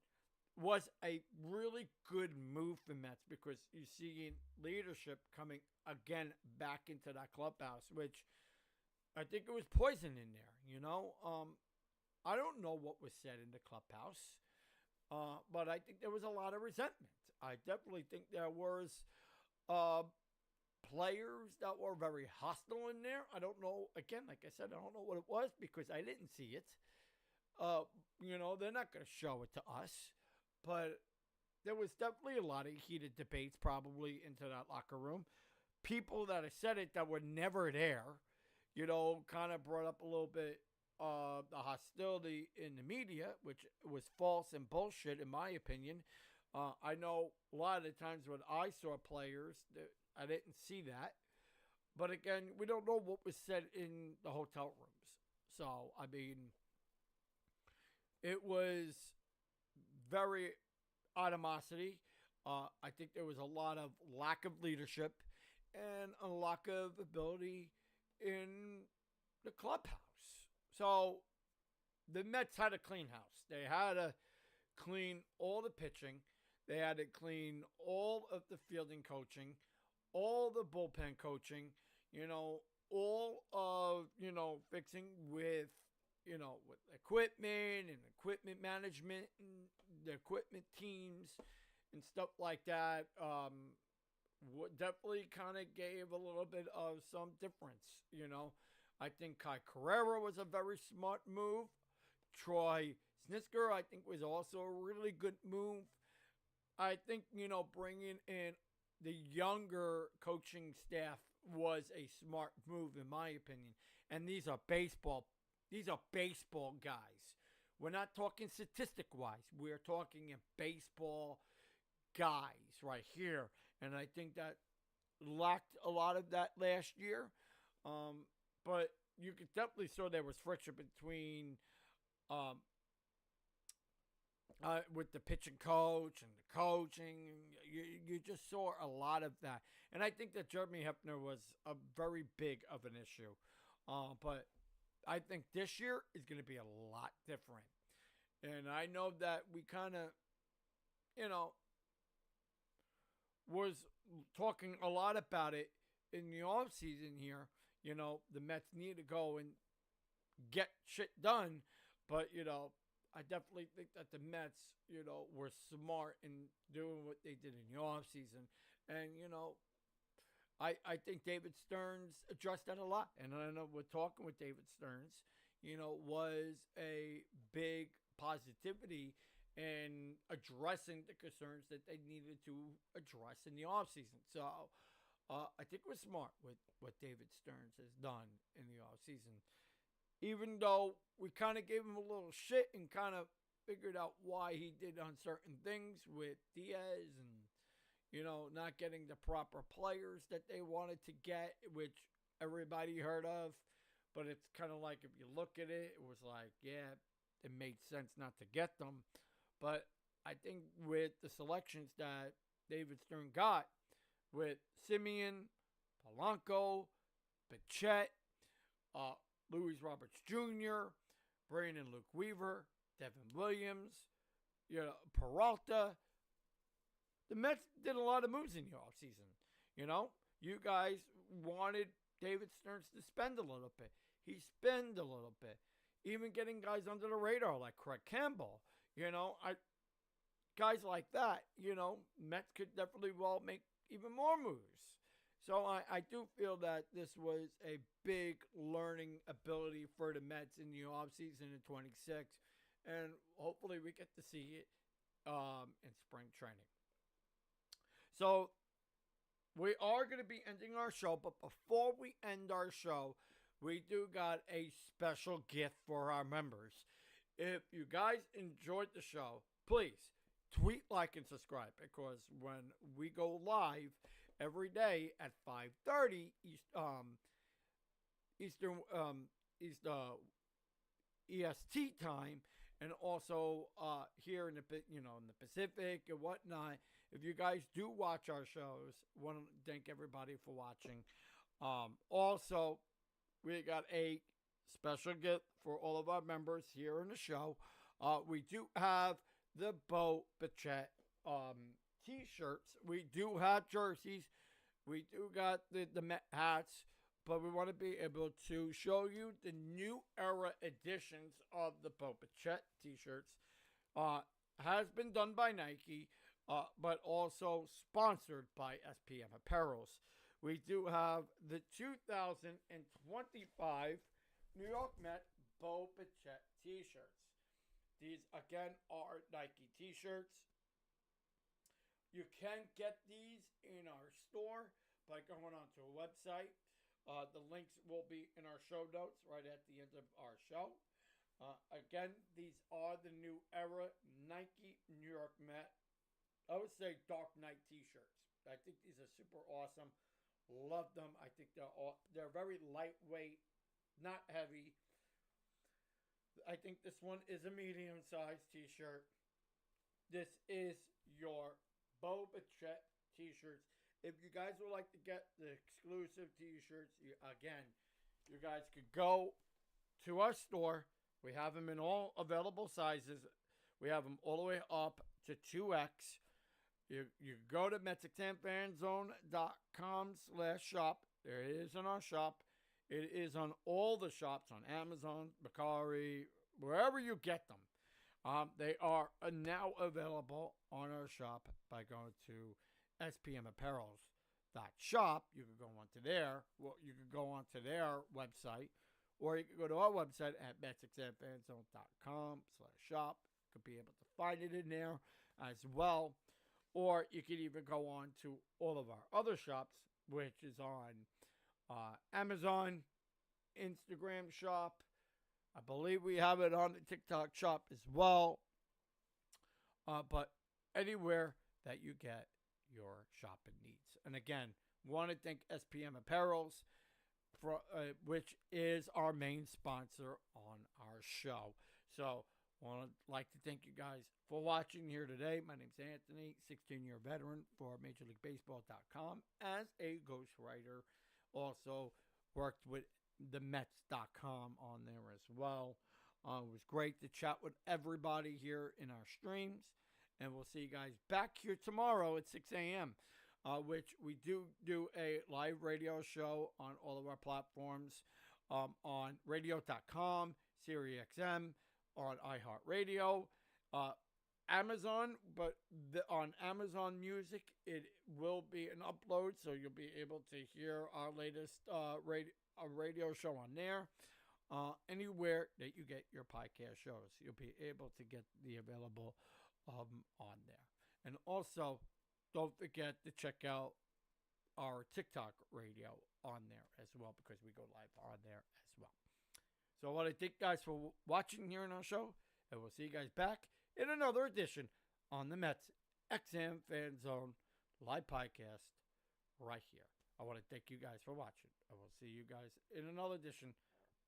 was a really good move for Mets because you're seeing leadership coming again back into that clubhouse, which I think it was poison in there. I don't know what was said in the clubhouse, but I think there was a lot of resentment. I definitely think there was uh, players that were very hostile in there. I don't know. Again, like I said, I don't know what it was because I didn't see it. They're not going to show it to us, but there was definitely a lot of heated debates probably into that locker room. People that have said it that were never there, kind of brought up a little bit the hostility in the media, which was false and bullshit in my opinion. I know a lot of the times when I saw players, I didn't see that. But again, we don't know what was said in the hotel rooms. So, I mean, it was very animosity. I think there was a lot of lack of leadership. and a lack of ability in the clubhouse. So the Mets had a clean house. They had to clean all the pitching. They had to clean all of the fielding coaching, all the bullpen coaching, all of, fixing with, with equipment and equipment management and the equipment teams and stuff like that. Definitely kind of gave a little bit of some difference. I think Kai Carrera was a very smart move. Troy Snitker, I think, was also a really good move. I think, bringing in the younger coaching staff was a smart move, in my opinion. And these are baseball guys. We're not talking statistic wise. We're talking in baseball guys right here. And I think that lacked a lot of that last year. But you could definitely saw there was friction between with the pitching coach and the coaching. You just saw a lot of that. And I think that Jeremy Hefner was a very big of an issue. But I think this year is going to be a lot different. And I know that we kind of, was talking a lot about it in the offseason here. The Mets need to go and get shit done. But, I definitely think that the Mets, were smart in doing what they did in the offseason. And, I think David Stearns addressed that a lot. And I know we're talking with David Stearns, was a big positivity in addressing the concerns that they needed to address in the offseason. So I think it was smart with what David Stearns has done in the offseason. Even though we kind of gave him a little shit and kind of figured out why he did on certain things with Diaz and, not getting the proper players that they wanted to get, which everybody heard of. But it's kind of like, if you look at it, it was like, yeah, it made sense not to get them. But I think with the selections that David Stern got with Simeon, Polanco, Bichette, Luis Roberts Jr., Brandon Luke Weaver, Devin Williams, Peralta. The Mets did a lot of moves in the offseason. You guys wanted David Stearns to spend a little bit. He spent a little bit. Even getting guys under the radar like Craig Campbell. Guys like that, Mets could definitely make even more moves. So I do feel that this was a big learning ability for the Mets in the offseason in 26. And hopefully we get to see it in spring training. So we are going to be ending our show. But before we end our show, we do got a special gift for our members. If you guys enjoyed the show, please tweet, like, and subscribe. Because when we go live every day at 5:30 Eastern EST time, and also here in the Pacific and whatnot. If you guys do watch our shows, want to thank everybody for watching. Also, we got a special gift for all of our members here in the show. We do have the Bo Bichette t-shirts. We do have jerseys. We do got the Met hats. But we want to be able to show you the new era editions of the Bo Bichette t-shirts. Has been done by Nike, but also sponsored by SPM Apparels. We do have the 2025 New York Mets Bo Bichette t-shirts. These, again, are Nike t-shirts. You can get these in our store by going onto a website. The links will be in our show notes right at the end of our show. Again, these are the new era Nike New York Mets, I would say, Dark Knight t-shirts. I think these are super awesome. Love them. I think they're very lightweight, not heavy. I think this one is a medium-sized t-shirt. This is your Bo Bichette t-shirts. If you guys would like to get the exclusive t-shirts, again, you guys could go to our store. We have them in all available sizes. We have them all the way up to 2X. You go to MetsXMFanZone.com/shop. There it is in our shop. It is on all the shops, on Amazon, Mercari, wherever you get them. They are now available on our shop by going to SPMapparels.shop. You can go onto there. Well, you can go onto their website, or you can go to our website at MetsXMFanZone.com/shop. You could be able to find it in there as well. Or you could even go on to all of our other shops, which is on Amazon, Instagram shop. I believe we have it on the TikTok shop as well. But anywhere that you get your shopping needs. And again, want to thank SPM Apparels, which is our main sponsor on our show. So want to like to thank you guys for watching here today. My name's Anthony, 16-year veteran for MajorLeagueBaseball.com as a ghostwriter. Also worked with the Mets.com on there as well. It was great to chat with everybody here in our streams. And we'll see you guys back here tomorrow at 6 a.m., which we do a live radio show on all of our platforms, on radio.com, SiriusXM, on iHeartRadio, Amazon, but on Amazon Music, it will be an upload, so you'll be able to hear our latest radio show on there. Anywhere that you get your podcast shows, you'll be able to get the available on there. And also, don't forget to check out our TikTok radio on there as well, because we go live on there as well. So I want to thank you guys for watching here in our show, and we'll see you guys back in another edition on the Mets XM Fan Zone live podcast right here. I want to thank you guys for watching, and we'll see you guys in another edition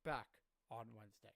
back on Wednesday.